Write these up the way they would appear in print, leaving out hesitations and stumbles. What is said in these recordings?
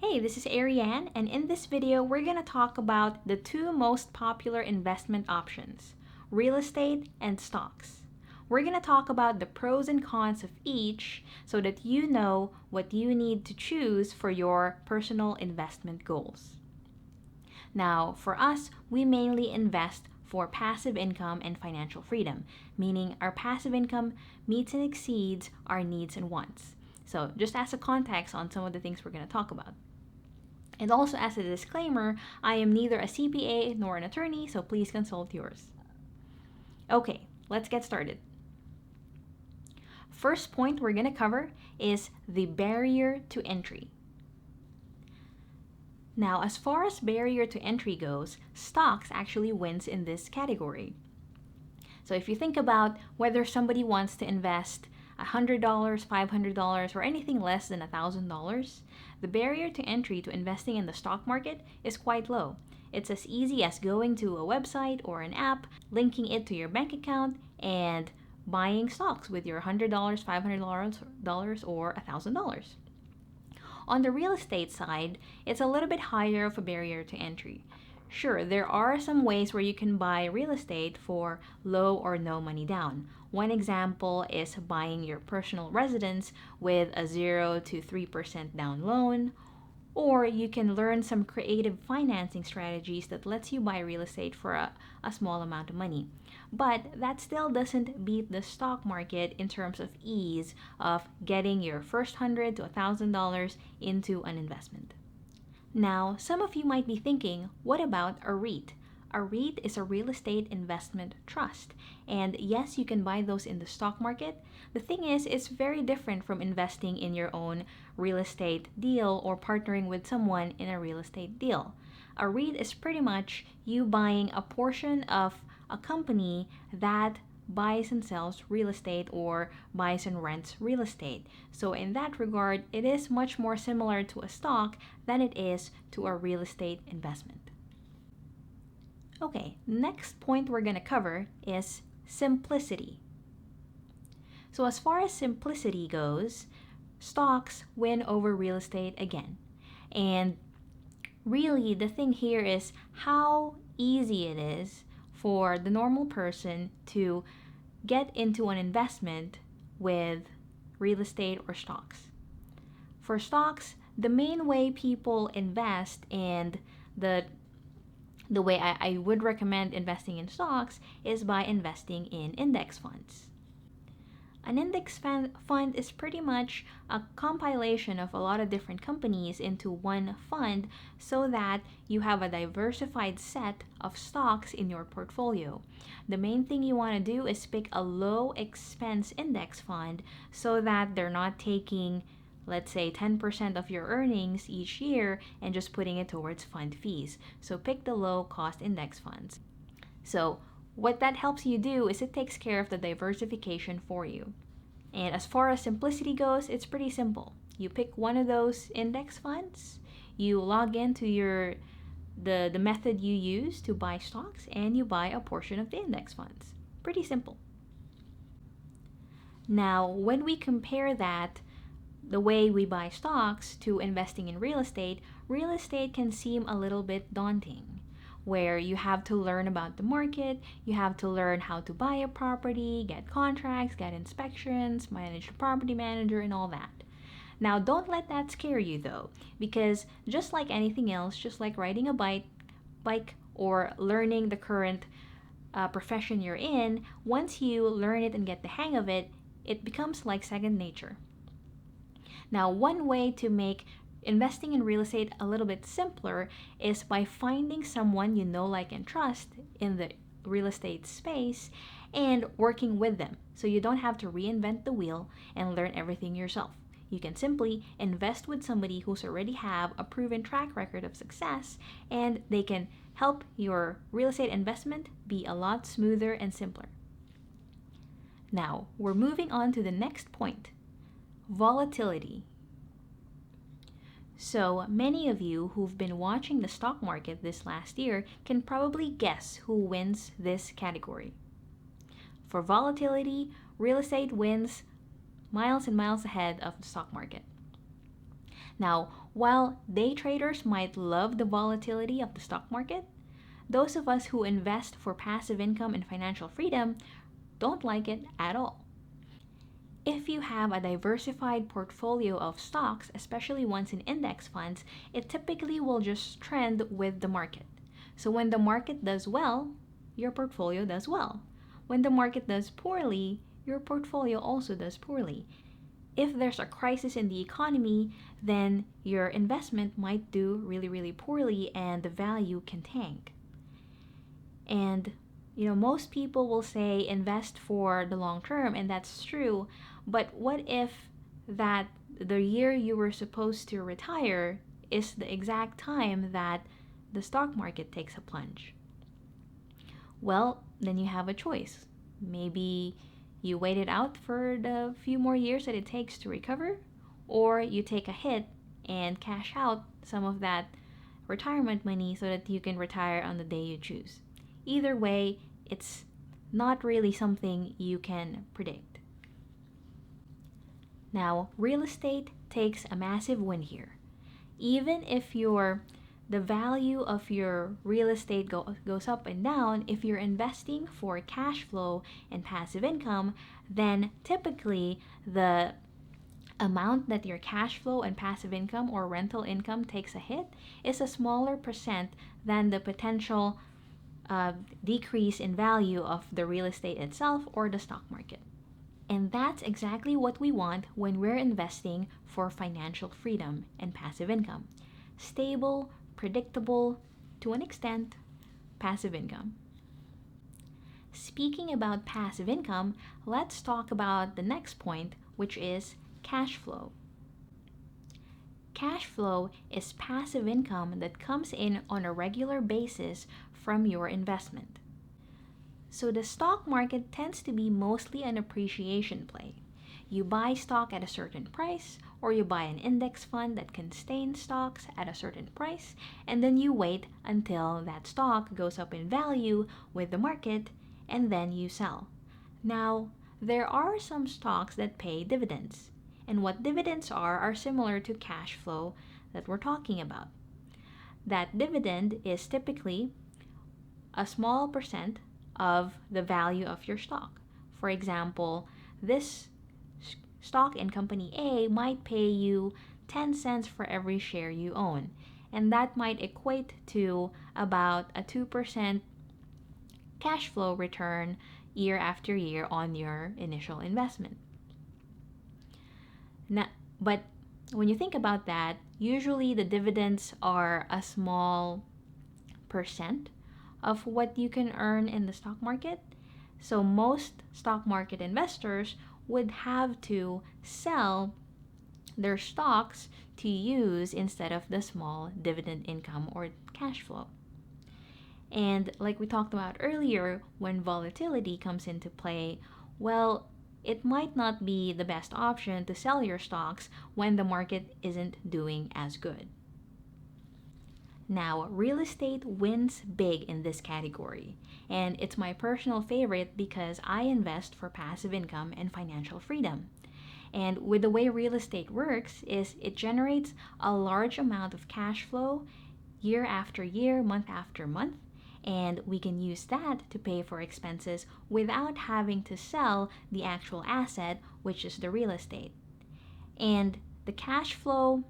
Hey, this is Arianne, and in this video, we're going to talk about the two most popular investment options, real estate and stocks. We're going to talk about the pros and cons of each so that you know what you need to choose for your personal investment goals. Now, for us, we mainly invest for passive income and financial freedom, meaning our passive income meets and exceeds our needs and wants. So, just as a context on some of the things we're going to talk about. And also, as a disclaimer, I am neither a CPA nor an attorney, so please consult yours. Okay, let's get started. First point we're going to cover is the barrier to entry. Now, as far as barrier to entry goes, stocks actually wins in this category. So if you think about whether somebody wants to invest $100, $500, or anything less than $1,000, the barrier to entry to investing in the stock market is quite low. It's as easy as going to a website or an app, linking it to your bank account, and buying stocks with your $100, $500, or $1,000. On the real estate side, it's a little bit higher of a barrier to entry. Sure, there are some ways where you can buy real estate for low or no money down. One example is buying your personal residence with a 0 to 3% down loan, or you can learn some creative financing strategies that lets you buy real estate for a small amount of money. But that still doesn't beat the stock market in terms of ease of getting your first $100 to $1,000 into an investment. Now, some of you might be thinking, what about a REIT? A REIT is a real estate investment trust. And yes, you can buy those in the stock market. The thing is, it's very different from investing in your own real estate deal or partnering with someone in a real estate deal. A REIT is pretty much you buying a portion of a company that buys and sells real estate or buys and rents real estate. So in that regard, it is much more similar to a stock than it is to a real estate investment. Okay, next point we're going to cover is simplicity. So as far as simplicity goes, stocks win over real estate again. And really the thing here is how easy it is for the normal person to get into an investment with real estate or stocks. For stocks, the main way people invest and the way I would recommend investing in stocks is by investing in index funds. An index fund is pretty much a compilation of a lot of different companies into one fund so that you have a diversified set of stocks in your portfolio. The main thing you want to do is pick a low expense index fund so that they're not taking, let's say, 10% of your earnings each year and just putting it towards fund fees. So pick the low cost index funds. So what that helps you do is it takes care of the diversification for you. And as far as simplicity goes, it's pretty simple. You pick one of those index funds, you log into the method you use to buy stocks, and you buy a portion of the index funds. Pretty simple. Now, when we compare that, the way we buy stocks to investing in real estate can seem a little bit daunting, where you have to learn about the market, you have to learn how to buy a property, get contracts, get inspections, manage the property manager, and all that. Now, don't let that scare you though, because just like anything else, just like riding a bike or learning the current profession you're in, once you learn it and get the hang of it, it becomes like second nature. Now, one way to make investing in real estate a little bit simpler is by finding someone you know, like, and trust in the real estate space and working with them. So you don't have to reinvent the wheel and learn everything yourself. You can simply invest with somebody who's already have a proven track record of success, and they can help your real estate investment be a lot smoother and simpler. Now, we're moving on to the next point, volatility. So many of you who've been watching the stock market this last year can probably guess who wins this category. For volatility, real estate wins miles and miles ahead of the stock market. Now, while day traders might love the volatility of the stock market, those of us who invest for passive income and financial freedom don't like it at all. If you have a diversified portfolio of stocks, especially ones in index funds, it typically will just trend with the market. So when the market does well, your portfolio does well. When the market does poorly, your portfolio also does poorly. If there's a crisis in the economy, then your investment might do really, really poorly and the value can tank. And most people will say invest for the long term, and that's true. But what if that the year you were supposed to retire is the exact time that the stock market takes a plunge? Well, then you have a choice. Maybe you wait it out for the few more years that it takes to recover, or you take a hit and cash out some of that retirement money so that you can retire on the day you choose. Either way, it's not really something you can predict. Now, real estate takes a massive win here. Even if the value of your real estate goes up and down, if you're investing for cash flow and passive income, then typically the amount that your cash flow and passive income or rental income takes a hit is a smaller percent than the potential decrease in value of the real estate itself or the stock market. And that's exactly what we want when we're investing for financial freedom and passive income. Stable, predictable, to an extent, passive income. Speaking about passive income, let's talk about the next point, which is cash flow. Cash flow is passive income that comes in on a regular basis from your investment. So the stock market tends to be mostly an appreciation play. You buy stock at a certain price, or you buy an index fund that contains stocks at a certain price, and then you wait until that stock goes up in value with the market, and then you sell. Now, there are some stocks that pay dividends, and what dividends are similar to cash flow that we're talking about. That dividend is typically a small percent of the value of your stock. For example, this stock in company A might pay you 10 cents for every share you own, and that might equate to about a 2% cash flow return year after year on your initial investment. Now, but when you think about that, usually the dividends are a small percent of what you can earn in the stock market. So most stock market investors would have to sell their stocks to use instead of the small dividend income or cash flow. And like we talked about earlier, when volatility comes into play, well, it might not be the best option to sell your stocks when the market isn't doing as good. Now, real estate wins big in this category, and it's my personal favorite because I invest for passive income and financial freedom. And with the way real estate works is it generates a large amount of cash flow year after year, month after month, and we can use that to pay for expenses without having to sell the actual asset, which is the real estate. And the cash flow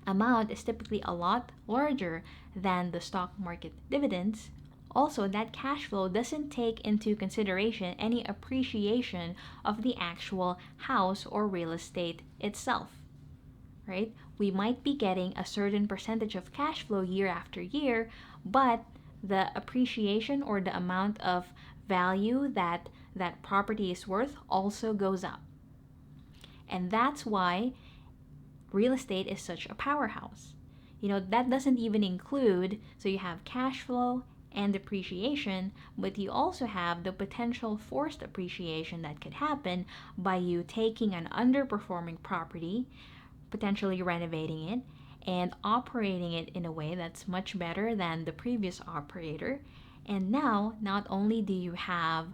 amount is typically a lot larger than the stock market dividends. Also, that cash flow doesn't take into consideration any appreciation of the actual house or real estate itself, right? We might be getting a certain percentage of cash flow year after year, but the appreciation or the amount of value that that property is worth also goes up. And that's why real estate is such a powerhouse. That doesn't even include, so you have cash flow and appreciation, but you also have the potential forced appreciation that could happen by you taking an underperforming property, potentially renovating it, and operating it in a way that's much better than the previous operator. And now, not only do you have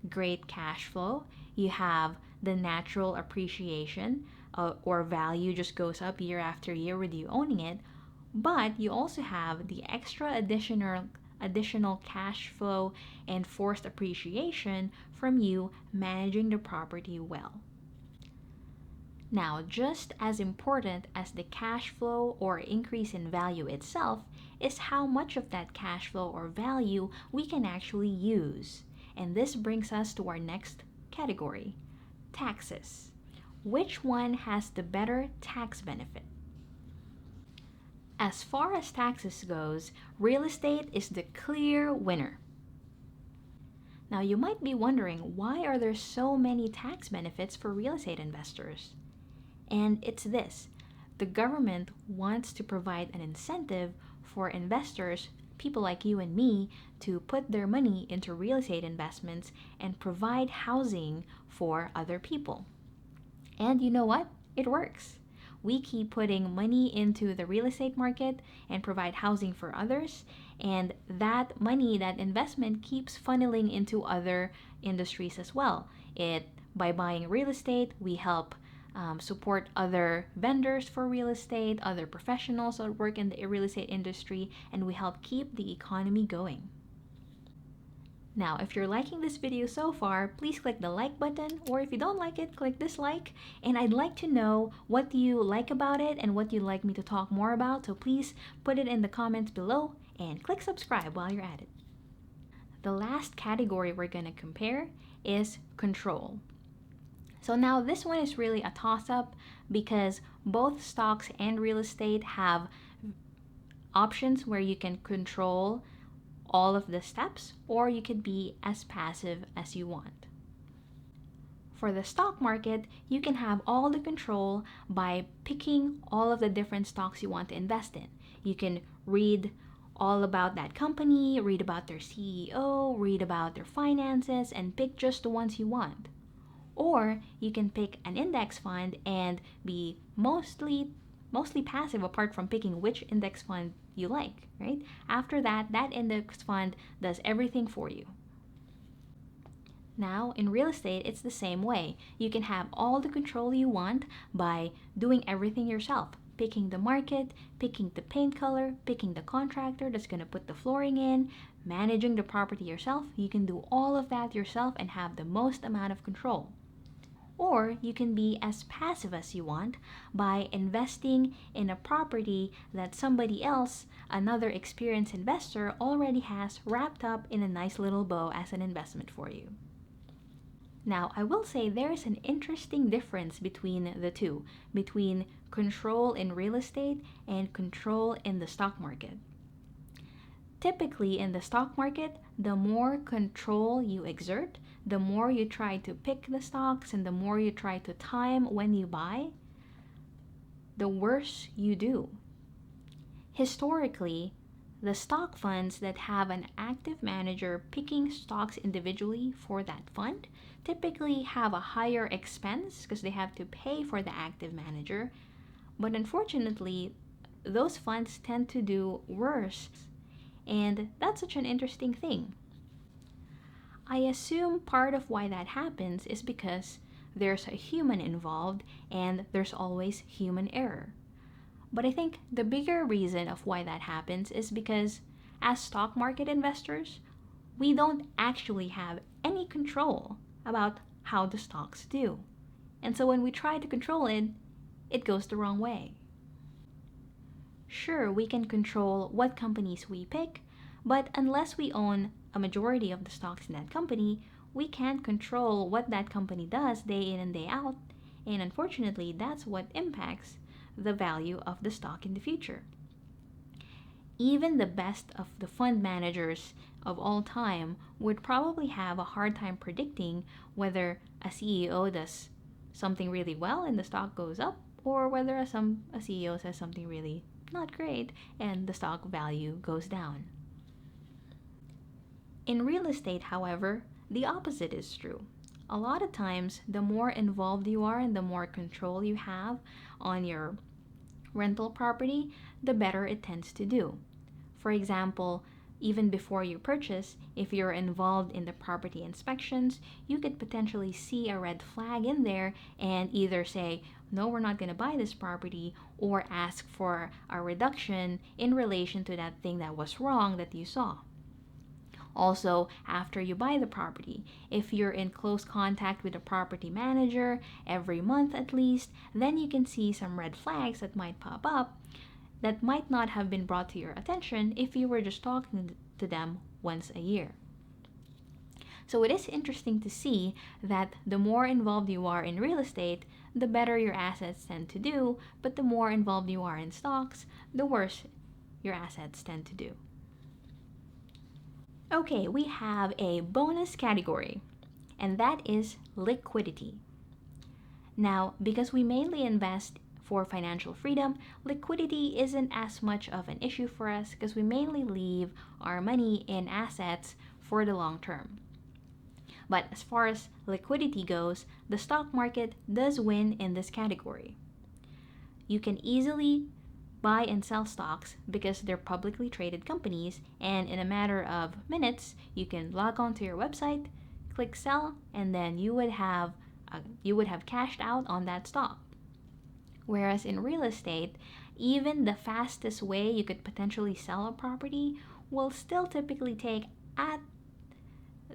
great cash flow, you have the natural appreciation or value just goes up year after year with you owning it, but you also have the extra additional cash flow and forced appreciation from you managing the property well. Now, just as important as the cash flow or increase in value itself is how much of that cash flow or value we can actually use. And this brings us to our next category, taxes. Which one has the better tax benefit? As far as taxes goes, real estate is the clear winner. Now you might be wondering, why are there so many tax benefits for real estate investors? And it's this: the government wants to provide an incentive for investors, people like you and me, to put their money into real estate investments and provide housing for other people. And you know what? It works. We keep putting money into the real estate market and provide housing for others, and that money, that investment, keeps funneling into other industries as well. By buying real estate, we help support other vendors for real estate, other professionals that work in the real estate industry, and we help keep the economy going. Now, if you're liking this video so far, please click the like button, or if you don't like it, click dislike. And I'd like to know what you like about it and what you'd like me to talk more about, so please put it in the comments below and click subscribe while you're at it. The last category we're going to compare is control. So now this one is really a toss-up because both stocks and real estate have options where you can control all of the steps, or you could be as passive as you want. For the stock market, you can have all the control by picking all of the different stocks you want to invest in. You can read all about that company, read about their CEO, read about their finances, and pick just the ones you want. Or you can pick an index fund and be mostly passive, apart from picking which index fund you like, right? After that, that index fund does everything for you. Now, in real estate, it's the same way. You can have all the control you want by doing everything yourself. Picking the market, picking the paint color, picking the contractor that's going to put the flooring in, managing the property yourself. You can do all of that yourself and have the most amount of control. Or you can be as passive as you want by investing in a property that somebody else, another experienced investor, already has wrapped up in a nice little bow as an investment for you. Now, I will say there is an interesting difference between the two, between control in real estate and control in the stock market. Typically, in the stock market, the more control you exert, the more you try to pick the stocks and the more you try to time when you buy, the worse you do. Historically, the stock funds that have an active manager picking stocks individually for that fund typically have a higher expense because they have to pay for the active manager. But unfortunately, those funds tend to do worse. And that's such an interesting thing. I assume part of why that happens is because there's a human involved and there's always human error. But I think the bigger reason of why that happens is because as stock market investors, we don't actually have any control about how the stocks do. And so when we try to control it, it goes the wrong way. Sure, we can control what companies we pick, but unless we own a majority of the stocks in that company, we can't control what that company does day in and day out, and unfortunately, that's what impacts the value of the stock in the future. Even the best of the fund managers of all time would probably have a hard time predicting whether a CEO does something really well and the stock goes up, or whether a CEO says something really not great and the stock value goes down. In real estate, however, the opposite is true. A lot of times, the more involved you are and the more control you have on your rental property, the better it tends to do. For example, even before you purchase, if you're involved in the property inspections, you could potentially see a red flag in there and either say, no, we're not going to buy this property, or ask for a reduction in relation to that thing that was wrong that you saw. Also, after you buy the property, if you're in close contact with the property manager every month at least, then you can see some red flags that might pop up that might not have been brought to your attention if you were just talking to them once a year. So it is interesting to see that the more involved you are in real estate, the better your assets tend to do, but the more involved you are in stocks, the worse your assets tend to do. Okay, we have a bonus category, and that is liquidity. Now, because we mainly invest for financial freedom, liquidity isn't as much of an issue for us because we mainly leave our money in assets for the long term. But as far as liquidity goes, the stock market does win in this category. You can easily buy and sell stocks because they're publicly traded companies, and in a matter of minutes, you can log on to your website, click sell, and then you would have cashed out on that stock. Whereas in real estate, even the fastest way you could potentially sell a property will still typically take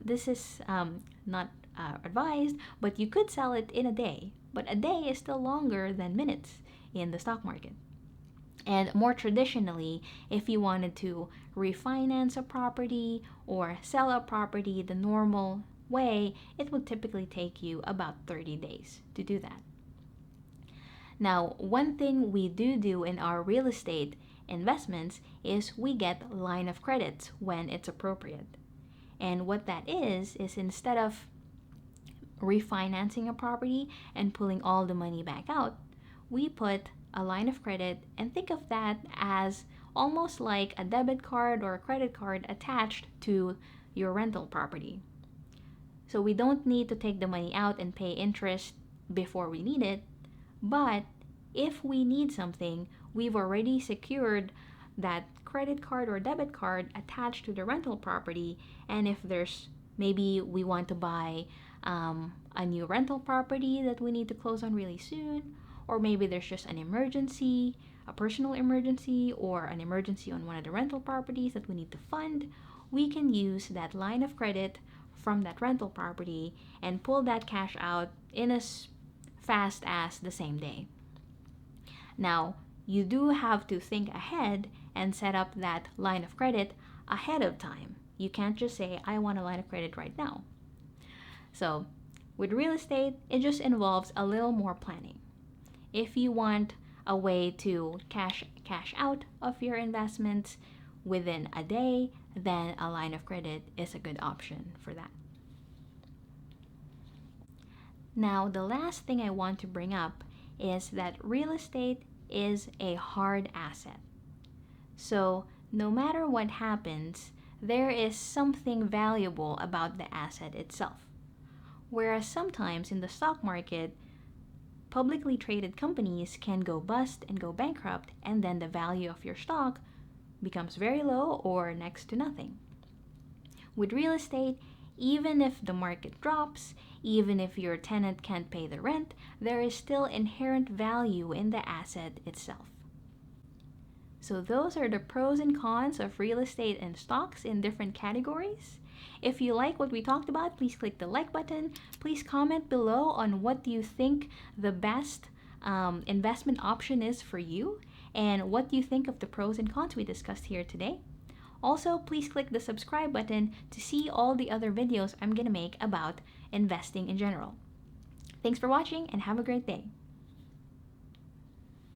this is not advised, but you could sell it in a day. But a day is still longer than minutes in the stock market. And more traditionally, if you wanted to refinance a property or sell a property the normal way, it would typically take you about 30 days to do that. Now, one thing we do in our real estate investments is we get line of credits when it's appropriate. And what that is instead of refinancing a property and pulling all the money back out, we put a line of credit and think of that as almost like a debit card or a credit card attached to your rental property. So we don't need to take the money out and pay interest before we need it, but if we need something, we've already secured that credit card or debit card attached to the rental property. And if there's maybe we want to buy a new rental property that we need to close on really soon, or maybe there's just an emergency, a personal emergency, or an emergency on one of the rental properties that we need to fund, we can use that line of credit from that rental property and pull that cash out in as fast as the same day. Now, you do have to think ahead and set up that line of credit ahead of time. You can't just say, I want a line of credit right now. So, with real estate, it just involves a little more planning. If you want a way to cash out of your investments within a day, then a line of credit is a good option for that. Now, the last thing I want to bring up is that real estate is a hard asset. So, no matter what happens, there is something valuable about the asset itself. Whereas sometimes in the stock market, publicly traded companies can go bust and go bankrupt, and then the value of your stock becomes very low or next to nothing. With real estate, even if the market drops, even if your tenant can't pay the rent, there is still inherent value in the asset itself. So those are the pros and cons of real estate and stocks in different categories. If you like what we talked about, please click the like button. Please comment below on what you think the best investment option is for you, and what you think of the pros and cons we discussed here today. Also, please click the subscribe button to see all the other videos I'm going to make about investing in general. Thanks for watching and have a great day.